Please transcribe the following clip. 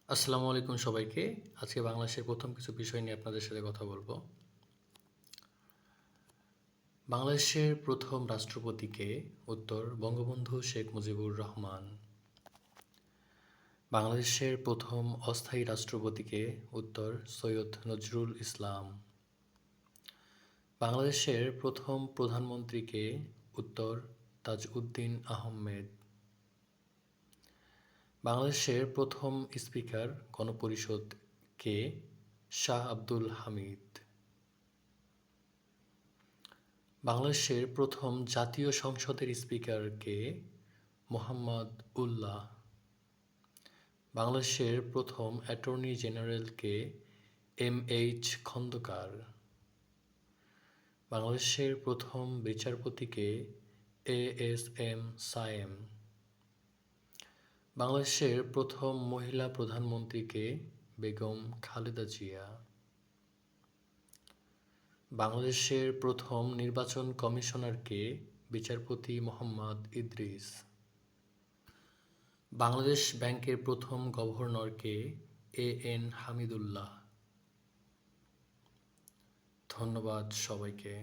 আসসালামু আলাইকুম সবাইকে। আজকে বাংলাদেশের প্রথম কিছু বিষয় নিয়ে আপনাদের সাথে কথা বলব। বাংলাদেশের প্রথম রাষ্ট্রপতি কে? উত্তর: বঙ্গবন্ধু শেখ মুজিবুর রহমান। বাংলাদেশের প্রথম অস্থায়ী রাষ্ট্রপতি কে? উত্তর: সৈয়দ নজরুল ইসলাম। বাংলাদেশের প্রথম প্রধানমন্ত্রী কে? উত্তর: তাজউদ্দিন আহমেদ। বাংলাদেশের প্রথম স্পিকার গণপরিষদ কে? শাহ আব্দুল হামিদ। বাংলাদেশের প্রথম জাতীয় সংসদের স্পিকার কে? মোহাম্মদ উল্লাহ। বাংলাদেশের প্রথম অ্যাটর্নি জেনারেল কে? এম.এইচ খন্দকার। বাংলাদেশের প্রথম বিচারপতি কে? এ.এস.এম সায়েম। বাংলাদেশের প্রথম মহিলা প্রধানমন্ত্রী কে? বেগম খালেদা জিয়া। বাংলাদেশের প্রথম নির্বাচন কমিশনার কে? বিচারপতি মোহাম্মদ ইদ্রিস। বাংলাদেশ ব্যাংকের প্রথম গভর্নর কে? এ.এন হামিদুল্লাহ। ধন্যবাদ সবাইকে।